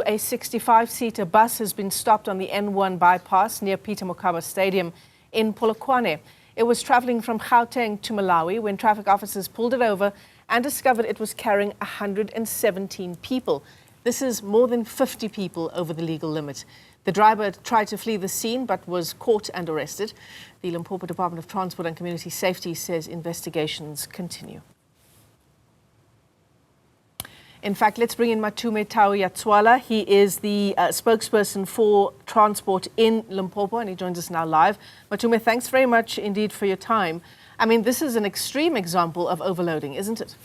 a 65-seater bus has been stopped on the N1 bypass near Peter Mokaba Stadium in Polokwane. It was traveling from Gauteng to Malawi when traffic officers pulled it over and discovered it was carrying 117 people. This is more than 50 people over the legal limit. The driver tried to flee the scene but was caught and arrested. The Limpopo Department of Transport and Community Safety says investigations continue. In fact, let's bring in Matome Taueatsoala. He is the spokesperson for transport in Limpopo, and he joins us now live. Matome, thanks very much indeed for your time. I mean, this is an extreme example of overloading, isn't it?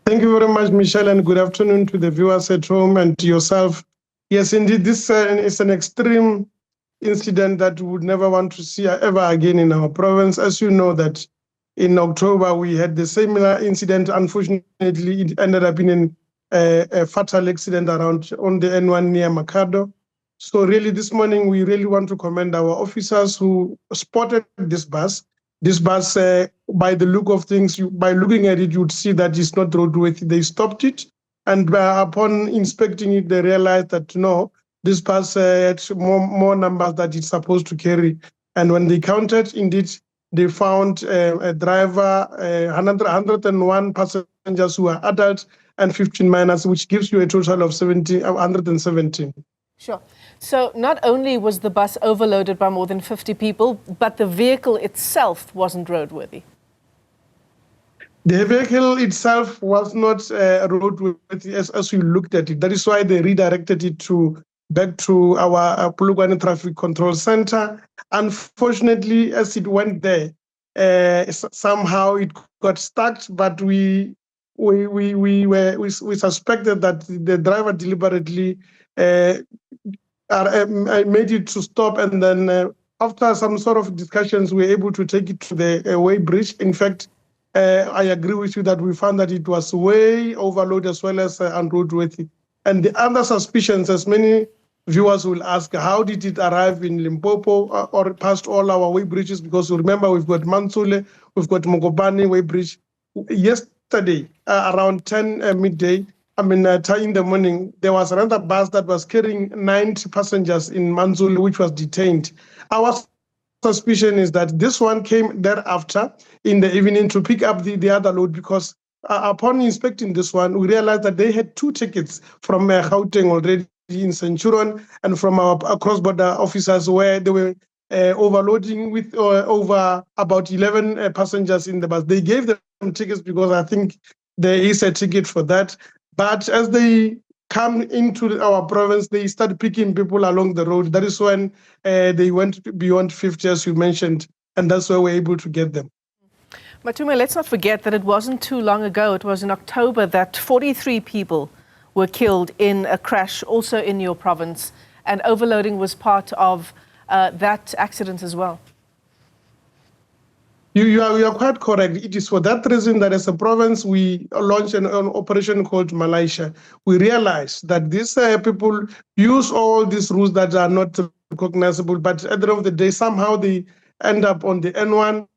Thank you very much, Michelle, and good afternoon to the viewers at home and to yourself. Yes, indeed, this is an extreme incident that we would never want to see ever again in our province. As you know that in October, we had the similar incident. Unfortunately, it ended up in a fatal accident around on the N1 near Makado. So really this morning, we really want to commend our officers who spotted this bus. This bus, by the look of things, by looking at it, you would see that it's not roadworthy. They stopped it. And upon inspecting it, they realized that, no, this bus had more numbers that it's supposed to carry. And when they counted, indeed, they found a driver, 101 passengers who are adults and 15 minors, which gives you a total of 117. Sure. So not only was the bus overloaded by more than 50 people, but the vehicle itself wasn't roadworthy. The vehicle itself was not roadworthy as we looked at it. That is why they redirected it back to our Polokwane Traffic Control Center. Unfortunately, as it went there, somehow it got stuck, but we suspected that the driver deliberately made it to stop, and then after some sort of discussions, we were able to take it to the way bridge. In fact, I agree with you that we found that it was way overloaded as well as unroadworthy. And the other suspicions, as many viewers will ask, how did it arrive in Limpopo or past all our way bridges? Because remember, we've got Mantsule, we've got Mokopane way bridge. Yesterday, around 10 midday, in the morning, there was another bus that was carrying 90 passengers in Mantsule, which was detained. Our suspicion is that this one came thereafter in the evening to pick up the other load, because upon inspecting this one, we realized that they had 2 tickets from Gauteng already in Centurion and from our cross-border officers, where they were overloading with over about 11 passengers in the bus. They gave them tickets because I think there is a ticket for that. But as they come into our province, they started picking people along the road. That is when they went beyond 50, as you mentioned, and that's where we're able to get them. Matome, let's not forget that it wasn't too long ago, it was in October, that 43 people were killed in a crash also in your province, and overloading was part of that accident as well. You are quite correct. It is for that reason that as a province, we launched an operation called Malaysia. We realized that these people use all these routes that are not recognizable, but at the end of the day, somehow they end up on the N1.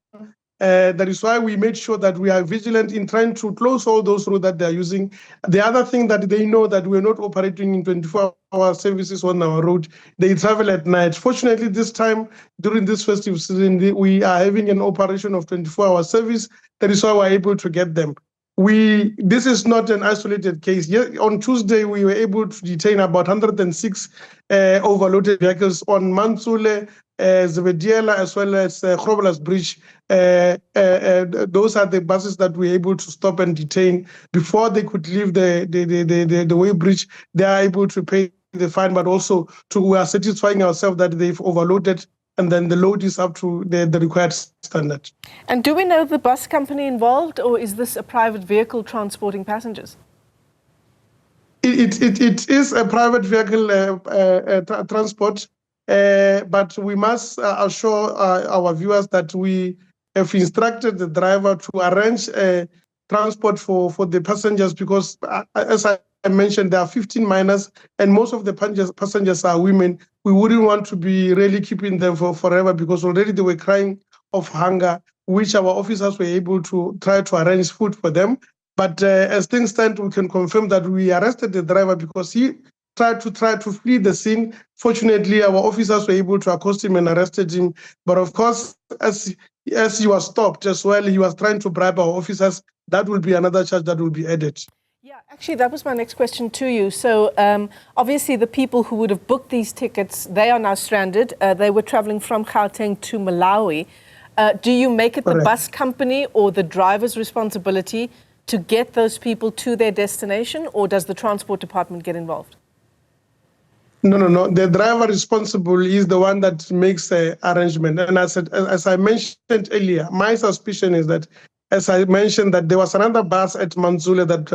That is why we made sure that we are vigilant in trying to close all those routes that they are using. The other thing that they know that we're not operating in 24-hour services on our road. They travel at night. Fortunately, this time, during this festive season, we are having an operation of 24-hour service. That is why we're able to get them. This is not an isolated case. On Tuesday, we were able to detain about 106 overloaded vehicles on Mantsule, Zvediela, as well as Grobbelaars Bridge. Those are the buses that we were able to stop and detain before they could leave the way bridge. They are able to pay the fine, but also we are satisfying ourselves that they've overloaded, and then the load is up to the required standard. And do we know the bus company involved, or is this a private vehicle transporting passengers? It is a private vehicle transport, but we must assure our viewers that we have instructed the driver to arrange transport for the passengers, because as I mentioned, there are 15 minors and most of the passengers are women. We wouldn't want to be really keeping them for forever, because already they were crying of hunger, which our officers were able to try to arrange food for them. But as things stand, we can confirm that we arrested the driver because he tried to flee the scene. Fortunately, our officers were able to accost him and arrested him. But of course, as he was stopped as well, he was trying to bribe our officers. That will be another charge that will be added. Yeah, actually, that was my next question to you. So obviously the people who would have booked these tickets, they are now stranded. They were traveling from Gauteng to Malawi. Do you make it the bus company or the driver's responsibility to get those people to their destination, or does the transport department get involved? No. The driver responsible is the one that makes the arrangement. And as I mentioned earlier, my suspicion is that, as I mentioned, that there was another bus at Manzule that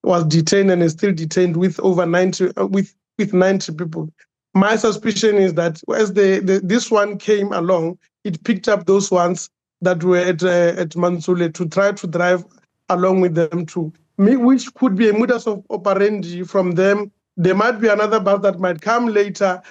was detained and is still detained with over 90 with 90 people. My suspicion is that as this one came along, it picked up those ones that were at Manzule to try to drive along with them too, which could be a modus operandi from them. There might be another bus that might come later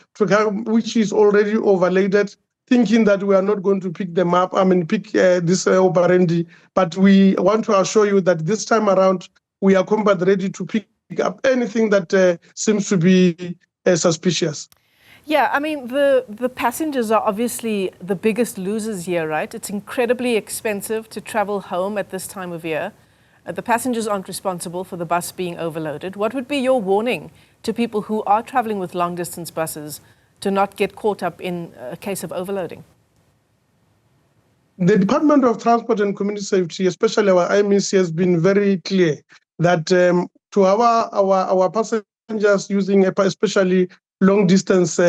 which is already overloaded, thinking that we are not going to pick them up. Pick this operandi. But we want to assure you that this time around, we are combat ready to pick up anything that seems to be suspicious. Yeah, I mean, the passengers are obviously the biggest losers here, right? It's incredibly expensive to travel home at this time of year. The passengers aren't responsible for the bus being overloaded. What would be your warning to people who are traveling with long-distance buses to not get caught up in a case of overloading? The Department of Transport and Community Safety, especially our IMEC, has been very clear that to our passengers using especially long-distance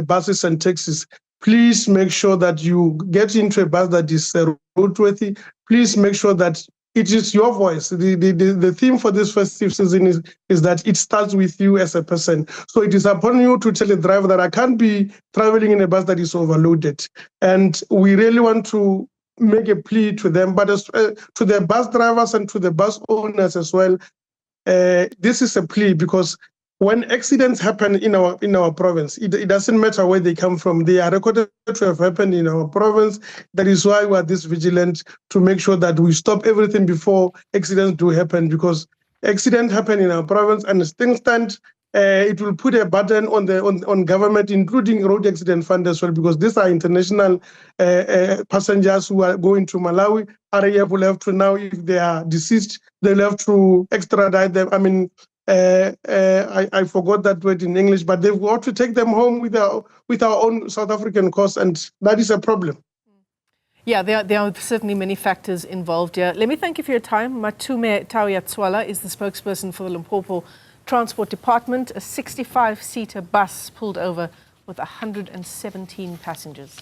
buses and taxis, please make sure that you get into a bus that is roadworthy. Please make sure that it is your voice. The theme for this festive season is that it starts with you as a person. So it is upon you to tell the driver that I can't be traveling in a bus that is overloaded. And we really want to make a plea to them, but to the bus drivers and to the bus owners as well. This is a plea because when accidents happen in our province, it doesn't matter where they come from. They are recorded to have happened in our province. That is why we are this vigilant to make sure that we stop everything before accidents do happen, because accidents happen in our province, and as things stand, it will put a burden on government, including road accident fund as well, because these are international passengers who are going to Malawi. RAF will have to now, if they are deceased, they'll have to extradite them. I forgot that word in English, but they've got to take them home with our own South African costs, and that is a problem. Yeah, there are certainly many factors involved here. Let me thank you for your time. Matome Taueatsoala is the spokesperson for the Limpopo Transport Department. A 65-seater bus pulled over with 117 passengers.